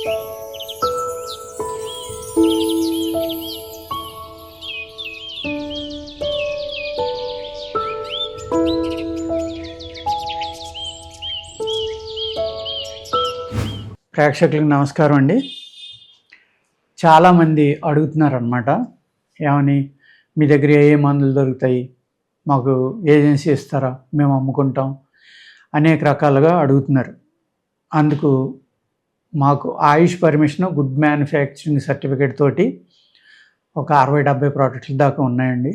ప్రేక్షకులకు నమస్కారం అండి. చాలామంది అడుగుతున్నారనమాట, ఏమని మీ దగ్గర ఏ మందులు దొరుకుతాయి, మాకు ఏజెన్సీ ఇస్తారా, మేము అమ్ముకుంటాం, అనేక రకాలుగా అడుగుతున్నారు. అందుకు మాకు ఆయుష్ పర్మిషన్, గుడ్ మ్యానుఫ్యాక్చరింగ్ సర్టిఫికేట్ తోటి ఒక 60-70 ప్రోడక్ట్ల దాకా ఉన్నాయండి.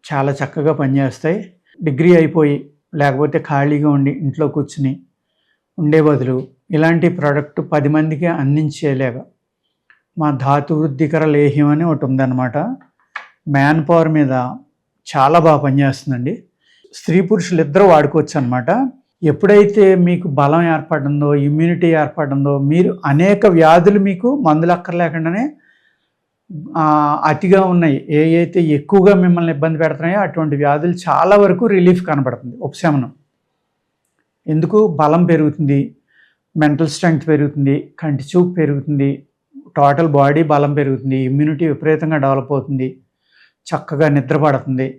చాలా చక్కగా పనిచేస్తాయి. డిగ్రీ అయిపోయి లేకపోతే ఖాళీగా ఉండి ఇంట్లో కూర్చుని ఉండే బదులు ఇలాంటి ప్రోడక్ట్ 10 మందికి అందించేలాగా మా ధాతు వృద్ధికర లేహ్యం అని ఒకటి ఉందన్నమాట. మ్యాన్ పవర్ మీద చాలా బాగా పనిచేస్తుందండి. స్త్రీ పురుషులు ఇద్దరు వాడుకోవచ్చు అనమాట. ఎప్పుడైతే మీకు బలం ఏర్పడిందో, ఇమ్యూనిటీ ఏర్పడిందో, మీరు అనేక వ్యాధులు మీకు మందులు అక్కర్లేకుండానే అతిగా ఉన్నాయి ఏ అయితే ఎక్కువగా మిమ్మల్ని ఇబ్బంది పెడుతున్నాయో అటువంటి వ్యాధులు చాలా వరకు రిలీఫ్ కనబడుతుంది, ఉపశమనం. ఎందుకు? బలం పెరుగుతుంది, మెంటల్ స్ట్రెంగ్త్ పెరుగుతుంది, కంటి చూపు పెరుగుతుంది, టోటల్ బాడీ బలం పెరుగుతుంది, ఇమ్యూనిటీ విపరీతంగా డెవలప్ అవుతుంది, చక్కగా నిద్ర పడుతుంది,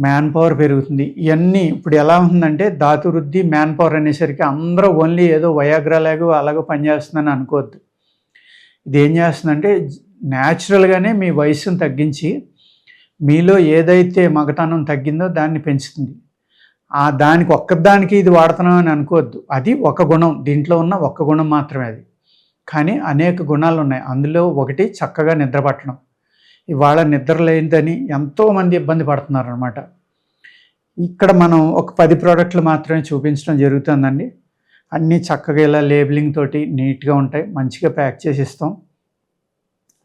మ్యాన్ పవర్ పెరుగుతుంది. ఇవన్నీ ఇప్పుడు ఎలా ఉందంటే ధాతు వృద్ధి, మ్యాన్ పవర్ అనేసరికి అందరూ ఓన్లీ ఏదో వయాగ్రాలాగో అలాగో పనిచేస్తుందని అనుకోవద్దు. ఇది ఏం చేస్తుందంటే న్యాచురల్గానే మీ వయసును తగ్గించి మీలో ఏదైతే మగతనం తగ్గిందో దాన్ని పెంచుతుంది. దానికి ఒక్కదానికి ఇది వాడుతున్నాం అని అనుకోవద్దు. అది ఒక గుణం, దీంట్లో ఉన్న ఒక్క గుణం మాత్రమే అది. కానీ అనేక గుణాలు ఉన్నాయి. అందులో ఒకటి చక్కగా నిద్ర పట్టడం. ఇవాళ నిద్ర లేనిదని ఎంతోమంది ఇబ్బంది పడుతున్నారు అనమాట. ఇక్కడ మనం ఒక 10 ప్రోడక్ట్లు మాత్రమే చూపించడం జరుగుతుందండి. అన్నీ చక్కగా ఇలా లేబులింగ్ తోటి నీట్గా ఉంటాయి, మంచిగా ప్యాక్ చేసి ఇస్తాం.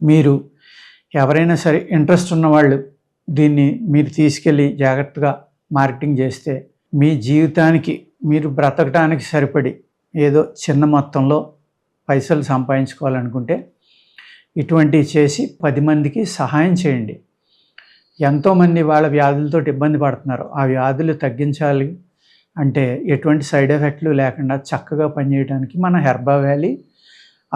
మీరు ఎవరైనా సరే ఇంట్రెస్ట్ ఉన్నవాళ్ళు దీన్ని మీరు తీసుకెళ్ళి జాగ్రత్తగా మార్కెటింగ్ చేస్తే మీ జీవితానికి, మీరు బ్రతకడానికి సరిపడి ఏదో చిన్న మొత్తంలో పైసలు సంపాదించుకోవాలనుకుంటే ఇటువంటివి చేసి 10 మందికి సహాయం చేయండి. ఎంతోమంది వాళ్ళ వ్యాధులతో ఇబ్బంది పడుతున్నారు. ఆ వ్యాధులు తగ్గించాలి అంటే ఎటువంటి సైడ్ ఎఫెక్ట్లు లేకుండా చక్కగా పనిచేయడానికి మన హెర్బా వ్యాలీ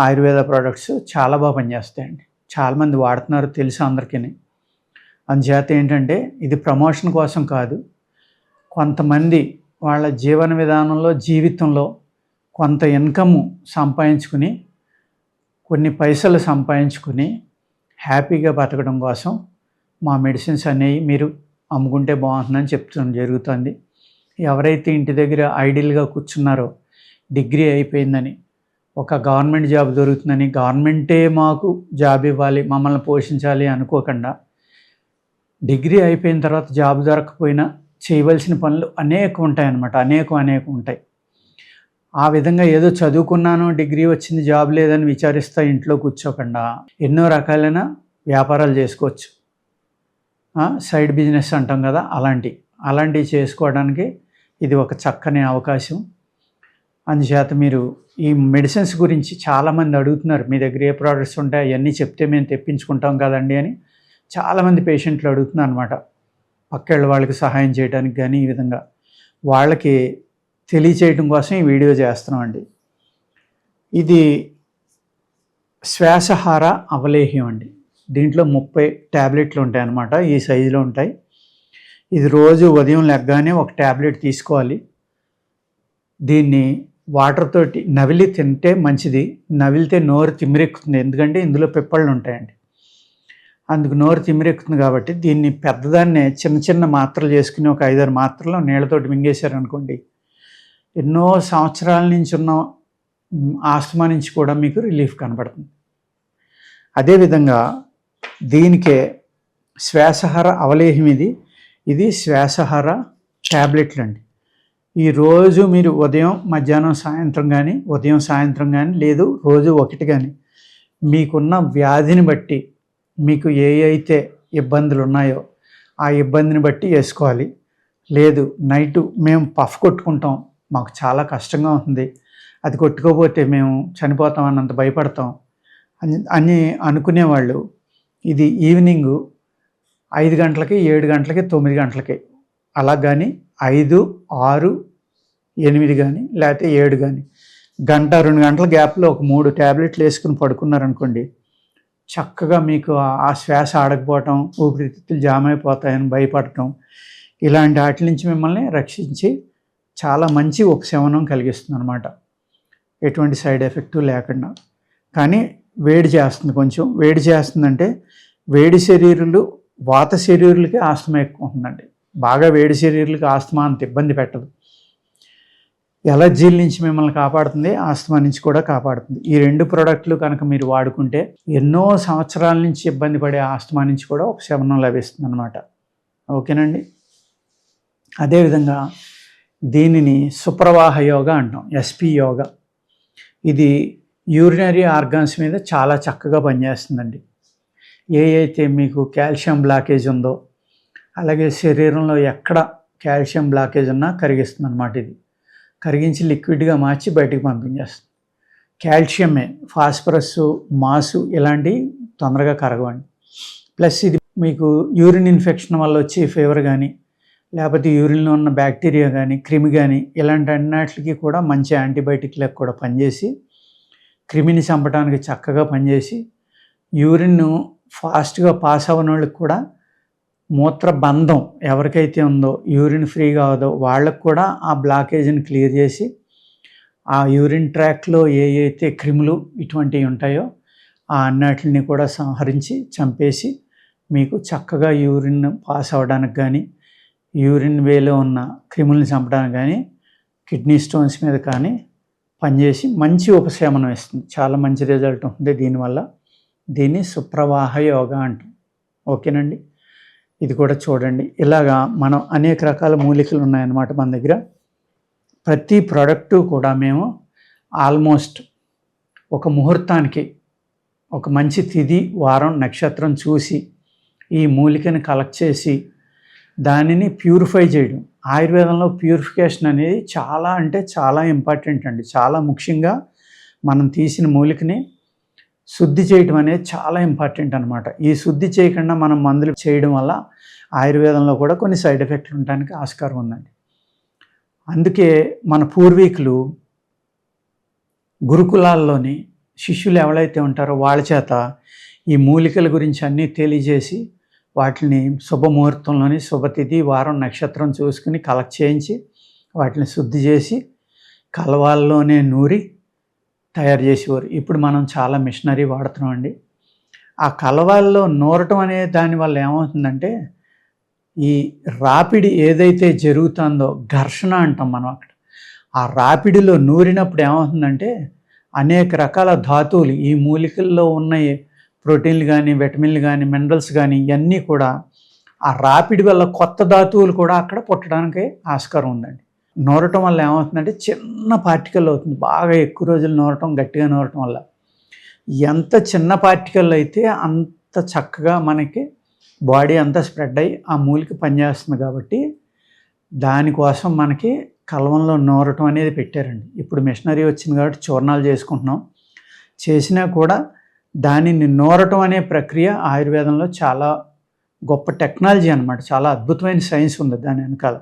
ఆయుర్వేద ప్రోడక్ట్స్ చాలా బాగా పనిచేస్తాయండి. చాలామంది వాడుతున్నారు, తెలుసు అందరికీ. అందుచేత ఏంటంటే ఇది ప్రమోషన్ కోసం కాదు, కొంతమంది వాళ్ళ జీవన విధానంలో, జీవితంలో కొంత ఇన్కమ్ సంపాదించుకుని, కొన్ని పైసలు సంపాదించుకుని హ్యాపీగా బతకడం కోసం మా మెడిసిన్స్ అనేవి మీరు అమ్ముకుంటే బాగుంటుందని చెప్తాం జరుగుతుంది. ఎవరైతే ఇంటి దగ్గర ఐడియల్గా కూర్చున్నారో, డిగ్రీ అయిపోయిందని, ఒక గవర్నమెంట్ జాబ్ దొరుకుతుందని, గవర్నమెంటే మాకు జాబ్ ఇవ్వాలి, మమ్మల్ని పోషించాలి అనుకోకుండా, డిగ్రీ అయిపోయిన తర్వాత జాబ్ దొరకకపోయినా చేయవలసిన పనులు అనేకం ఉంటాయన్నమాట. అనేకం ఉంటాయి. ఆ విధంగా ఏదో చదువుకున్నాను, డిగ్రీ వచ్చింది, జాబ్ లేదని విచారిస్తా ఇంట్లో కూర్చోకుండా ఎన్నో రకాలైన వ్యాపారాలు చేసుకోవచ్చు. సైడ్ బిజినెస్ అంటాం కదా, అలాంటివి చేసుకోవడానికి ఇది ఒక చక్కని అవకాశం. అందుచేత మీరు ఈ మెడిసిన్స్ గురించి చాలామంది అడుగుతున్నారు, మీ దగ్గర ఏ ప్రోడక్ట్స్ ఉంటాయి అవన్నీ చెప్తే మేము తెప్పించుకుంటాం కదండి అని చాలామంది పేషెంట్లు అడుగుతున్నారు అనమాట. పక్కేళ్ళ వాళ్ళకి సహాయం చేయడానికి కానీ ఈ విధంగా వాళ్ళకి తెలియచేయడం కోసం ఈ వీడియో చేస్తున్నామండి. ఇది శ్వాసహార అవలేహ్యం అండి. దీంట్లో 30 ట్యాబ్లెట్లు ఉంటాయన్నమాట, ఈ సైజులో ఉంటాయి. ఇది రోజు ఉదయం లెగ్గానే ఒక ట్యాబ్లెట్ తీసుకోవాలి. దీన్ని వాటర్ తోటి నవిలి తింటే మంచిది. నవిలితే నోరు తిమ్మిరెక్కుతుంది, ఎందుకంటే ఇందులో పిప్పళ్ళు ఉంటాయండి. అందుకు నోరు తిమ్మిరెక్కుతుంది కాబట్టి దీన్ని పెద్దదాన్నే చిన్న మాత్రలు చేసుకుని ఒక 5-6 మాత్రలు నీళ్ళతోటి మింగేశారనుకోండి, ఎన్నో సంవత్సరాల నుంచి ఉన్న ఆస్తమా నుంచి కూడా మీకు రిలీఫ్ కనబడుతుంది. అదేవిధంగా దీనికే శ్వాసహార అవలేహం, ఇది శ్వాసహార ట్యాబ్లెట్లు అండి. ఈరోజు మీరు ఉదయం, మధ్యాహ్నం, సాయంత్రం కానీ లేదు రోజు ఒకటి కానీ మీకున్న వ్యాధిని బట్టి మీకు ఏ అయితే ఇబ్బందులు ఉన్నాయో ఆ ఇబ్బందిని బట్టి వేసుకోవాలి. లేదు నైటు మేము పఫ్ కొట్టుకుంటాం, మాకు చాలా కష్టంగా ఉంటుంది, అది కొట్టుకోపోతే మేము చనిపోతాం అన్నంత భయపడతాం అని అనుకునేవాళ్ళు ఇది ఈవినింగు 5 గంటలకి, 7 గంటలకి, 9 గంటలకి అలా కానీ 5, 6, 8 కానీ లేకపోతే 7 కానీ గంట 2 గంటల గ్యాప్లో ఒక 3 ట్యాబ్లెట్లు వేసుకుని పడుకున్నారనుకోండి, చక్కగా మీకు ఆ శ్వాస ఆడకపోవటం, ఊపిరితిత్తులు జామ్ అయిపోతాయని భయపడటం, ఇలాంటి వాటి నుంచి మిమ్మల్ని రక్షించి చాలా మంచి ఉపశమనం కలిగిస్తుంది అనమాట. ఎటువంటి సైడ్ ఎఫెక్టు లేకుండా. కానీ వేడి చేస్తుంది, కొంచెం వేడి చేస్తుందంటే వేడి శరీరులు వాత శరీరులకి ఆస్తమా ఎక్కువ ఉంటుందండి. బాగా వేడి శరీరులకి ఆస్తమా అంత ఇబ్బంది పెట్టదు. ఎలర్జీల నుంచి మిమ్మల్ని కాపాడుతుంది, ఆస్తమా నుంచి కూడా కాపాడుతుంది. ఈ 2 ప్రోడక్ట్లు కనుక మీరు వాడుకుంటే ఎన్నో సంవత్సరాల నుంచి ఇబ్బంది పడే ఆస్తమా నుంచి కూడా ఉపశమనం లభిస్తుంది అనమాట. ఓకేనండి. అదేవిధంగా దీనిని సుప్రవాహ యోగా అంటాం, ఎస్పీ యోగా. ఇది యూరినరీ ఆర్గాన్స్ మీద చాలా చక్కగా పనిచేస్తుందండి. అయితే మీకు కాల్షియం బ్లాకేజ్ ఉందో, అలాగే శరీరంలో ఎక్కడ కాల్షియం బ్లాకేజ్ ఉన్నా కరిగిస్తుంది అనమాట. ఇది కరిగించి లిక్విడ్గా మార్చి బయటికి పంపించేస్తుంది. కాల్షియమే, ఫాస్ఫరస్, మాసు ఇలాంటివి తొందరగా కరగవండి. ప్లస్ ఇది మీకు యూరిన్ ఇన్ఫెక్షన్ వల్ల వచ్చే ఫీవర్ కానీ, లేకపోతే యూరిన్లో ఉన్న బ్యాక్టీరియా కానీ, క్రిమి కానీ, ఇలాంటి అన్నిటికి కూడా మంచి యాంటీబయాటిక్లకు కూడా పనిచేసి, క్రిమిని చంపడానికి చక్కగా పనిచేసి, యూరిన్ ఫాస్ట్గా పాస్ అవ్వని వాళ్ళకి కూడా మూత్రబంధం ఎవరికైతే ఉందో, యూరిన్ ఫ్రీగా అవదో వాళ్ళకు కూడా ఆ బ్లాకేజ్ని క్లియర్ చేసి, ఆ యూరిన్ ట్రాక్లో అయితే క్రిములు ఇటువంటివి ఉంటాయో ఆ అన్నిటిని కూడా సంహరించి చంపేసి మీకు చక్కగా యూరిన్ పాస్ అవ్వడానికి కానీ, యూరిన్ వేలో ఉన్న క్రిములను చంపడానికి కానీ, కిడ్నీ స్టోన్స్ మీద కానీ పనిచేసి మంచి ఉపశమనం ఇస్తుంది. చాలా మంచి రిజల్ట్ ఉంటుంది దీనివల్ల. దీన్ని సుప్రవాహ యోగా అంటాం. ఓకేనండి. ఇది కూడా చూడండి. ఇలాగా మనం అనేక రకాల మూలికలు ఉన్నాయన్నమాట మన దగ్గర. ప్రతి ప్రోడక్టు కూడా మేము ఆల్మోస్ట్ ఒక ముహూర్తానికి, ఒక మంచి తిథి, వారం, నక్షత్రం చూసి ఈ మూలికని కలెక్ట్ చేసి దానిని ప్యూరిఫై చేయడం. ఆయుర్వేదంలో ప్యూరిఫికేషన్ అనేది చాలా అంటే చాలా ఇంపార్టెంట్ అండి. చాలా ముఖ్యంగా మనం తీసిన మూలికని శుద్ధి చేయడం అనేది చాలా ఇంపార్టెంట్ అనమాట. ఈ శుద్ధి చేయకుండా మనం మందులు చేయడం వల్ల ఆయుర్వేదంలో కూడా కొన్ని సైడ్ ఎఫెక్ట్లు ఉండడానికి ఆస్కారం ఉందండి. అందుకే మన పూర్వీకులు గురుకులాల్లోని శిష్యులు ఎవరైతే ఉంటారో వాళ్ళ చేత ఈ మూలికల గురించి అన్నీ తెలియజేసి వాటిని శుభముహూర్తంలోని శుభతిథి, వారం, నక్షత్రం చూసుకుని కలెక్ట్ చేయించి వాటిని శుద్ధి చేసి కలవాల్లోనే నూరి తయారు చేసేవారు. ఇప్పుడు మనం చాలా మిషనరీ వాడుతున్నామండి. ఆ కలవాల్లో నూరటం అనే దానివల్ల ఏమవుతుందంటే ఈ రాపిడి ఏదైతే జరుగుతుందో ఘర్షణ అంటాం మనం అక్కడ. ఆ రాపిడిలో నూరినప్పుడు ఏమవుతుందంటే అనేక రకాల ధాతువులు, ఈ మూలికల్లో ఉన్న ప్రోటీన్లు కానీ, విటమిన్లు కానీ, మినరల్స్ కానీ ఇవన్నీ కూడా ఆ రాపిడి వల్ల కొత్త ధాతువులు కూడా అక్కడ పుట్టడానికి ఆస్కారం ఉందండి. నూరటం వల్ల ఏమవుతుందంటే చిన్న పార్టికల్ అవుతుంది. బాగా ఎక్కువ రోజులు నూరటం, గట్టిగా నూరటం వల్ల ఎంత చిన్న పార్టికల్ అయితే అంత చక్కగా మనకి బాడీ అంతా స్ప్రెడ్ అయ్యి ఆ మూలిక పనిచేస్తుంది. కాబట్టి దానికోసం మనకి కలవంలో నూరటం అనేది పెట్టారండి. ఇప్పుడు మిషనరీ వచ్చింది కాబట్టి చూర్ణాలు చేసుకుంటున్నాం. చేసినా కూడా దానిని నూరటం అనే ప్రక్రియ ఆయుర్వేదంలో చాలా గొప్ప టెక్నాలజీ అనమాట. చాలా అద్భుతమైన సైన్స్ ఉంది దాని వెనకాల.